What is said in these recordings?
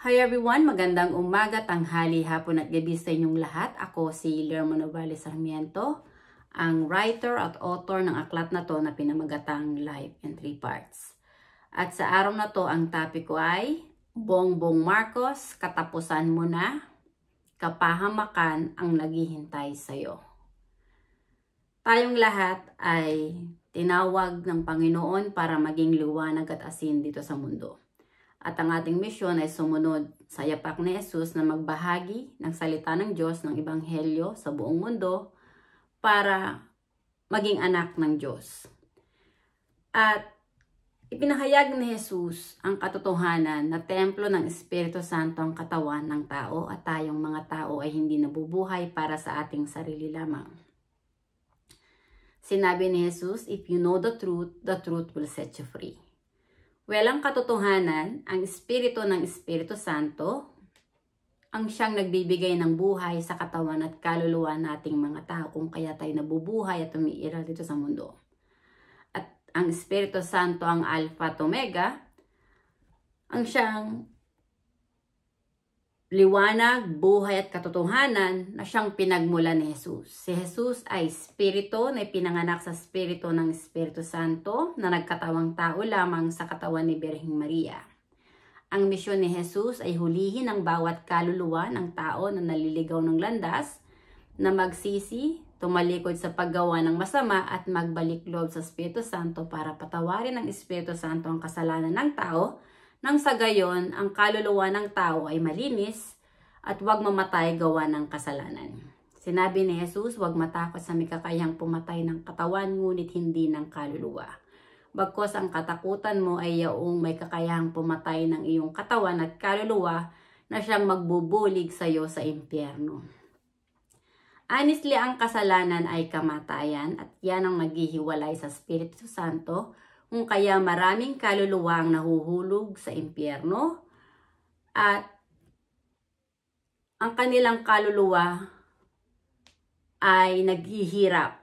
Hi everyone! Magandang umaga, tanghali, hapon at gabi sa inyong lahat. Ako si Lerma Novales Sarmiento, ang writer at author ng aklat na to na pinamagatang Life in 3 Parts. At sa araw na to, ang topic ko ay Bongbong Marcos, katapusan mo na, kapahamakan ang naghihintay sa'yo. Tayong lahat ay tinawag ng Panginoon para maging liwanag at asin dito sa mundo. At ang ating misyon ay sumunod sa yapak ni Jesus na magbahagi ng salita ng Diyos ng Ebanghelyo sa buong mundo para maging anak ng Diyos. At ipinahayag ni Jesus ang katotohanan na templo ng Espiritu Santo ang katawan ng tao at tayong mga tao ay hindi nabubuhay para sa ating sarili lamang. Sinabi ni Jesus, if you know the truth will set you free. Walang katotohanan, ang Espiritu ng Espiritu Santo ang siyang nagbibigay ng buhay sa katawan at kaluluwa nating mga tao kung kaya tayo nabubuhay at umiiral dito sa mundo. At ang Espiritu Santo ang Alpha at Omega, ang siyang liwanag, buhay at katotohanan na siyang pinagmula ni Jesus. Si Jesus ay Espiritu na ipinanganak sa Espiritu ng Espiritu Santo na nagkatawang tao lamang sa katawan ni Birheng Maria. Ang misyon ni Jesus ay hulihin ang bawat kaluluwa ng tao na naliligaw ng landas, na magsisi, tumalikod sa paggawa ng masama at magbalik loob sa Espiritu Santo para patawarin ng Espiritu Santo ang kasalanan ng tao, nang sa gayon, ang kaluluwa ng tao ay malinis at huwag mamatay gawa ng kasalanan. Sinabi ni Jesus, huwag matakot sa may kakayahang pumatay ng katawan, ngunit hindi ng kaluluwa. Bagkus ang katakutan mo ay yaong may kakayahang pumatay ng iyong katawan at kaluluwa na siyang magbubulig sa iyo sa impyerno. Honestly, ang kasalanan ay kamatayan at yan ang naghihiwalay sa Espiritu Santo, kung kaya maraming kaluluwa ang nahuhulog sa impyerno at ang kanilang kaluluwa ay naghihirap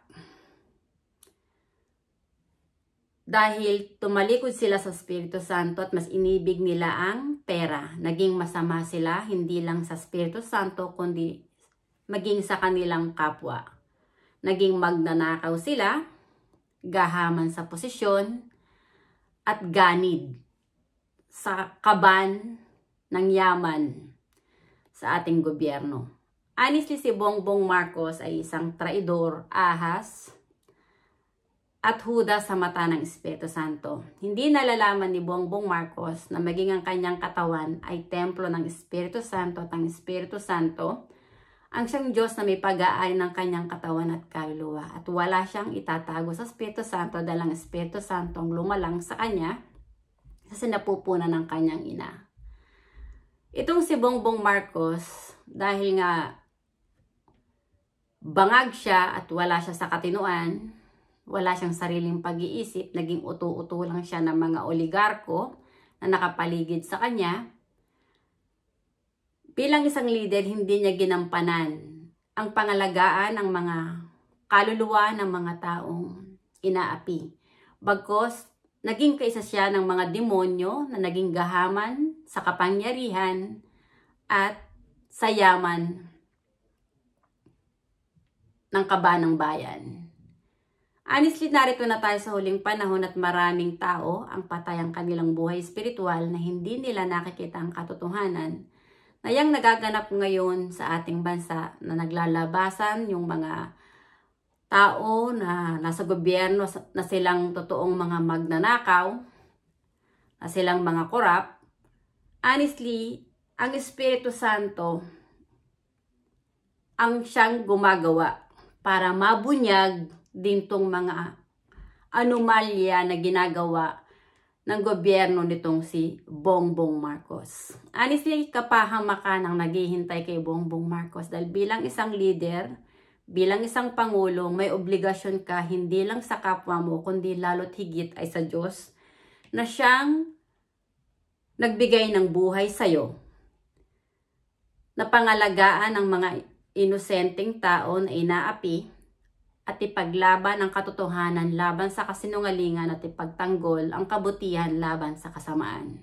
dahil tumalikod sila sa Espiritu Santo at mas inibig nila ang pera. Naging masama sila hindi lang sa Espiritu Santo kundi maging sa kanilang kapwa. Naging magnanakaw sila, gahaman sa posisyon, at ganid sa kaban ng yaman sa ating gobyerno. Honestly, si Bongbong Marcos ay isang traidor, ahas, at Judas sa mata ng Espiritu Santo. Hindi nalalaman ni Bongbong Marcos na maging ang kanyang katawan ay templo ng Espiritu Santo at ang Espiritu Santo ang siyang Diyos na may pag-aari ng kanyang katawan at kaluluwa. At wala siyang itatago sa Espiritu Santo dahil ang Espiritu Santo ang lumalang sa kanya sa sinapupunan ng kanyang ina. Itong si Bongbong Marcos, dahil nga bangag siya at wala siya sa katinuan, wala siyang sariling pag-iisip, naging uto-uto lang siya ng mga oligarko na nakapaligid sa kanya. Bilang isang leader, hindi niya ginampanan ang pangalagaan ng mga kaluluwa ng mga taong inaapi. Bagkus, naging kaisa siya ng mga demonyo na naging gahaman sa kapangyarihan at sa yaman ng kabanang bayan. Honestly, narito na tayo sa huling panahon at maraming tao ang patay ang kanilang buhay espiritual na hindi nila nakikita ang katotohanan na yang nagaganap ngayon sa ating bansa, na naglalabasan yung mga tao na nasa gobyerno na silang totoong mga magnanakaw, na silang mga korap. Honestly, ang Espiritu Santo ang siyang gumagawa para mabunyag din tong mga anomalya na ginagawa ng gobyerno nitong si Bongbong Marcos. Honestly, kapahamakan ang naghihintay kay Bongbong Marcos dahil bilang isang leader, bilang isang pangulo, may obligasyon ka hindi lang sa kapwa mo kundi lalo't higit ay sa Diyos na siyang nagbigay ng buhay sa'yo, na pangalagaan ang mga inosenteng tao na inaapi at ipaglaban ang katotohanan laban sa kasinungalingan at ipagtanggol ang kabutihan laban sa kasamaan.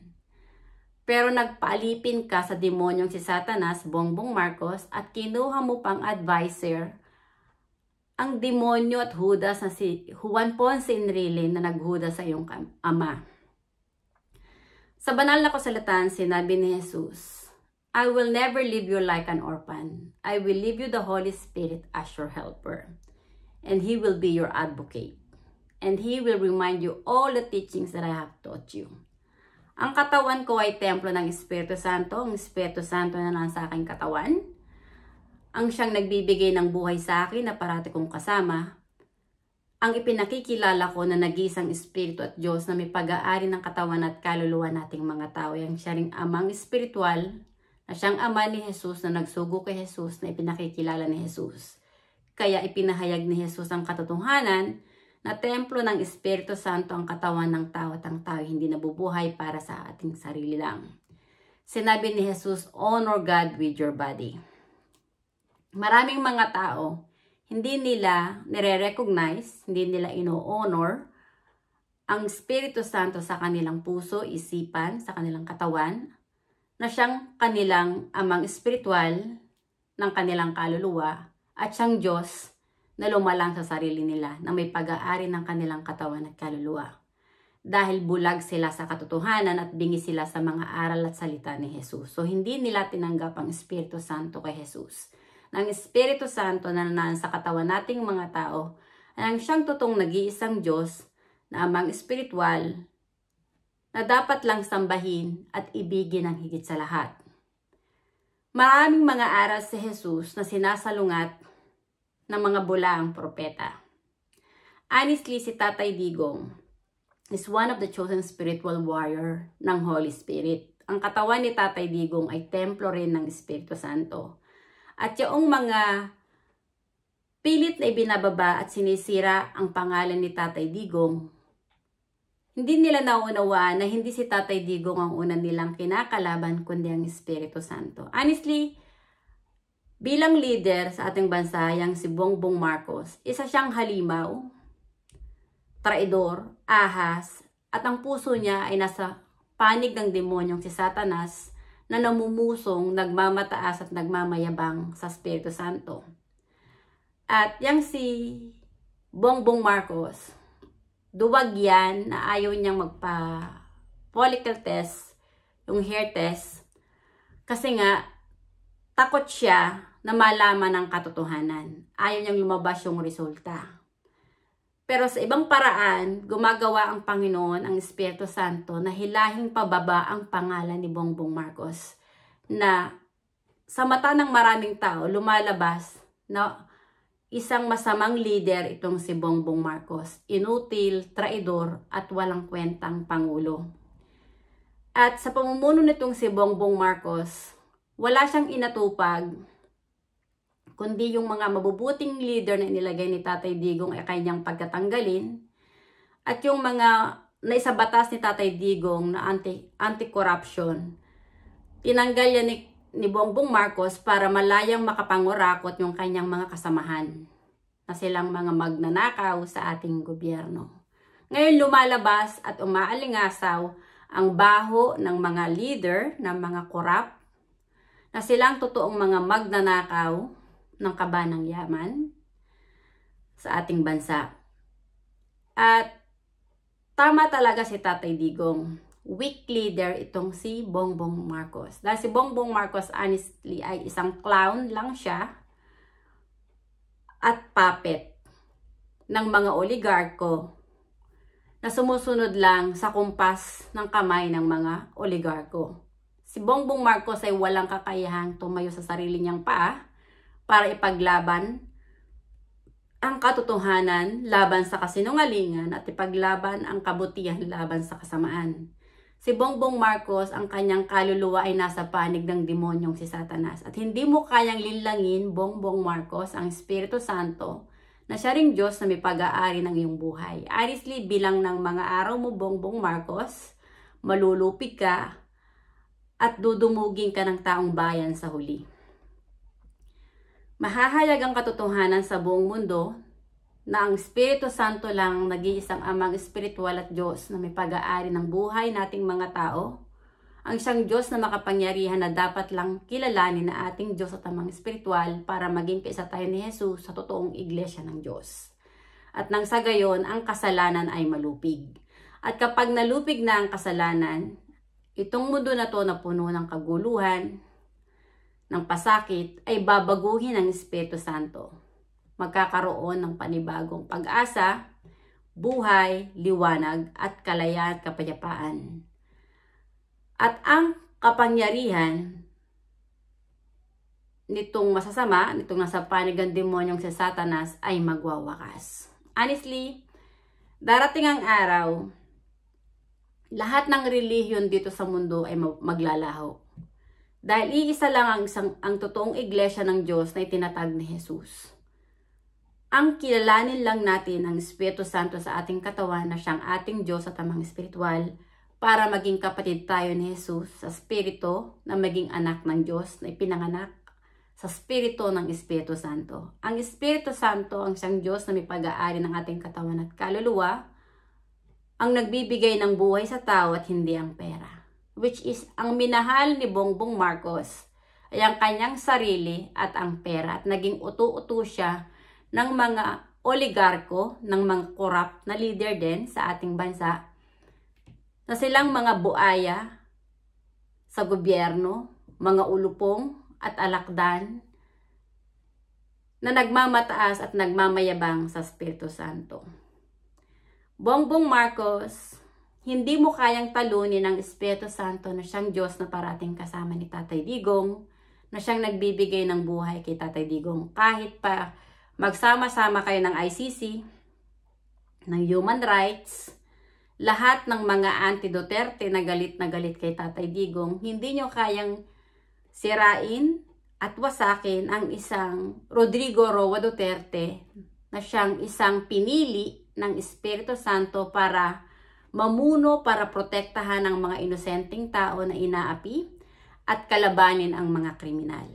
Pero nagpaalipin ka sa demonyong si Satanas, Bongbong Marcos, at kinuha mo pang advisor ang demonyo at Judas na si Juan Ponce Enrile na naghuda sa iyong ama. Sa banal na kasulatan, sinabi ni Jesus, I will never leave you like an orphan. I will leave you the Holy Spirit as your helper. And He will be your advocate. And He will remind you all the teachings that I have taught you. Ang katawan ko ay templo ng Espiritu Santo. Ang Espiritu Santo na nasa aking katawan. Ang siyang nagbibigay ng buhay sa akin na parati kong kasama. Ang ipinakikilala ko na nag-iisang Espiritu at Diyos na may pag-aari ng katawan at kaluluwa nating mga tao. Yang siya ring amang espiritual na siyang ama ni Jesus na nagsugo kay Jesus na ipinakikilala ni Jesus. Kaya ipinahayag ni Jesus ang katotohanan na templo ng Espiritu Santo ang katawan ng tao at ang tao hindi nabubuhay para sa ating sarili lang. Sinabi ni Jesus, honor God with your body. Maraming mga tao, hindi nila nire-recognize, hindi nila ino-honor ang Espiritu Santo sa kanilang puso, isipan, sa kanilang katawan, na siyang kanilang amang espiritual ng kanilang kaluluwa at siyang Diyos na lumalang sa sarili nila na may pag-aari ng kanilang katawan at kaluluwa. Dahil bulag sila sa katotohanan at bingi sila sa mga aral at salita ni Jesus. So hindi nila tinanggap ang Espiritu Santo kay Jesus. Ang Espiritu Santo na nasa katawan nating mga tao ay ang siyang totoong nag-iisang Diyos na amang espiritual na dapat lang sambahin at ibigin ng higit sa lahat. Maraming mga aral si Jesus na sinasalungat ng mga bulaang propeta. Honestly, si Tatay Digong is one of the chosen spiritual warrior ng Holy Spirit. Ang katawan ni Tatay Digong ay templo rin ng Espiritu Santo. At yung mga pilit na ibinababa at sinisira ang pangalan ni Tatay Digong, hindi nila naunawaan na hindi si Tatay Digong ang una nilang kinakalaban kundi ang Espiritu Santo. Honestly, bilang leader sa ating bansa, yang si Bongbong Marcos, isa siyang halimaw, traidor, ahas, at ang puso niya ay nasa panig ng demonyong si Satanas na namumusong, nagmamataas at nagmamayabang sa Espiritu Santo. At yang si Bongbong Marcos, duwag yan na ayaw niyang magpa-follicle test, yung hair test, kasi nga, takot siya na malaman ang katotohanan. Ayaw niyang lumabas yung resulta. Pero sa ibang paraan, gumagawa ang Panginoon, ang Espiritu Santo, na hilahing pababa ang pangalan ni Bongbong Marcos. Na sa mata ng maraming tao, lumalabas na isang masamang leader itong si Bongbong Marcos. Inutil, traidor, at walang kwentang pangulo. At sa pamumuno nitong si Bongbong Marcos, wala siyang inatupag, kundi yung mga mabubuting leader na inilagay ni Tatay Digong ay kanyang pagkatanggalin. At yung mga naisabatas ni Tatay Digong na anti-corruption, tinanggal yan ni Bongbong Marcos para malayang makapangurakot yung kanyang mga kasamahan na silang mga magnanakaw sa ating gobyerno. Ngayon lumalabas at umaalingasaw ang baho ng mga leader, ng mga corrupt, na silang totoong mga magnanakaw ng kabanang yaman sa ating bansa. At tama talaga si Tatay Digong. Weak leader itong si Bongbong Marcos. Dahil si Bongbong Marcos honestly ay isang clown lang siya at puppet ng mga oligarko na sumusunod lang sa kumpas ng kamay ng mga oligarko. Si Bongbong Marcos ay walang kakayahang tumayo sa sarili niyang paa para ipaglaban ang katotohanan laban sa kasinungalingan at ipaglaban ang kabutihan laban sa kasamaan. Si Bongbong Marcos, ang kanyang kaluluwa ay nasa panig ng demonyong si Satanas. At hindi mo kayang linlangin, Bongbong Marcos, ang Espiritu Santo na siya ring Diyos na may pag-aari ng iyong buhay. Honestly, bilang ng mga araw mo, Bongbong Marcos, malulupig ka at dudumugin ka ng taong bayan sa huli. Mahahayag ang katotohanan sa buong mundo na ang Espiritu Santo lang nag-iisang amang espiritual at Diyos na may pag-aari ng buhay nating mga tao. ang siyang Diyos na makapangyarihan na dapat lang kilalanin na ating Diyos at amang espiritual para maging kaisa tayo ni Jesus sa totoong iglesia ng Diyos. At nang sa gayon, ang kasalanan ay malupig. At kapag nalupig na ang kasalanan, itong mundo na to na puno ng kaguluhan, ng pasakit, ay babaguhin ng Espiritu Santo. Magkakaroon ng panibagong pag-asa, buhay, liwanag, at kalayaan at kapayapaan. At ang kapangyarihan nitong masasama, nitong nasa panig ng demonyong si Satanas ay magwawakas. Honestly, darating ang araw, lahat ng relihiyon dito sa mundo ay maglalaho. Dahil iisa lang ang totoong iglesia ng Diyos na itinatag ni Jesus. Ang kilalanin lang natin ang Espiritu Santo sa ating katawan na siyang ating Diyos at amang espiritual para maging kapatid tayo ni Jesus sa Espiritu na maging anak ng Diyos na ipinanganak sa Espiritu ng Espiritu Santo. Ang Espiritu Santo ang siyang Diyos na may pag-aari ng ating katawan at kaluluwa, ang nagbibigay ng buhay sa tao at hindi ang pera. Which is, ang minahal ni Bongbong Marcos ay ang kanyang sarili at ang pera at naging utu-utu siya ng mga oligarko, ng mga corrupt na leader din sa ating bansa, na silang mga buaya sa gobyerno, mga ulupong at alakdan na nagmamataas at nagmamayabang sa Espiritu Santo. Bongbong Marcos, hindi mo kayang talunin ang Espiritu Santo na siyang Diyos na parating kasama ni Tatay Digong, na siyang nagbibigay ng buhay kay Tatay Digong. Kahit pa magsama-sama kayo ng ICC, ng human rights, lahat ng mga anti-Duterte na galit kay Tatay Digong, hindi nyo kayang sirain at wasakin ang isang Rodrigo Roa Duterte na siyang isang pinili ng Espiritu Santo para mamuno, para protektahan ang mga inosenteng tao na inaapi at kalabanin ang mga kriminal.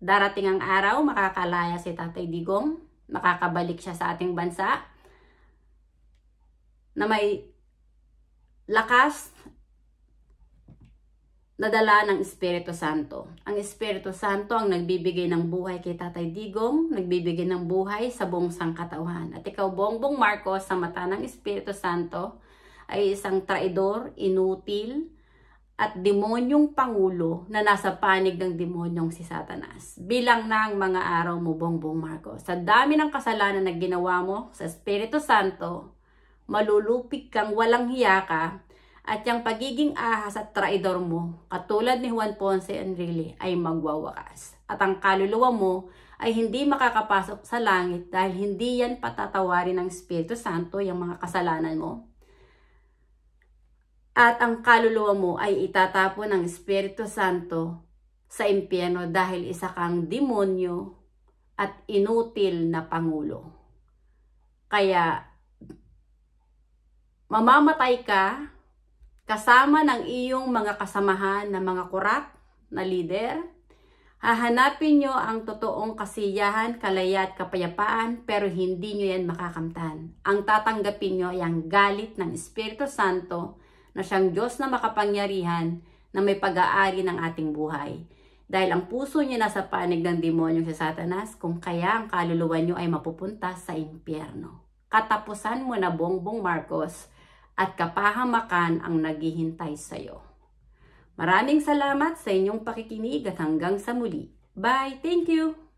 Darating ang araw, makakalaya si Tatay Digong, makakabalik siya sa ating bansa na may lakas na dala ng Espiritu Santo. Ang Espiritu Santo ang nagbibigay ng buhay kay Tatay Digong, nagbibigay ng buhay sa buong sangkatauhan. At ikaw, Bongbong Marcos, sa mata ng Espiritu Santo, ay isang traidor, inutil, at demonyong pangulo na nasa panig ng demonyong si Satanas. Bilang na ang mga araw mo, Bongbong Marcos. Sa dami ng kasalanan na ginawa mo sa Espiritu Santo, malulupig kang walang hiya ka, at yung pagiging ahas at traidor mo, katulad ni Juan Ponce Enrile, ay magwawakas. At ang kaluluwa mo ay hindi makakapasok sa langit dahil hindi yan patatawarin ng Espiritu Santo, yung mga kasalanan mo. At ang kaluluwa mo ay itatapon ng Espiritu Santo sa impyerno dahil isa kang demonyo at inutil na pangulo. Kaya mamamatay ka kasama ng iyong mga kasamahan na mga korap na leader. Hahanapin nyo ang totoong kasiyahan, kalaya at kapayapaan, pero hindi nyo yan makakamtan. Ang tatanggapin nyo ay ang galit ng Espiritu Santo na siyang Diyos na makapangyarihan na may pag-aari ng ating buhay. Dahil ang puso niya nasa panig ng demonyong si Satanas, kung kaya ang kaluluwa nyo ay mapupunta sa impyerno. Katapusan mo na, Bongbong Marcos, at kapahamakan ang naghihintay sa iyo. Maraming salamat sa inyong pakikinig at hanggang sa muli. Bye! Thank you!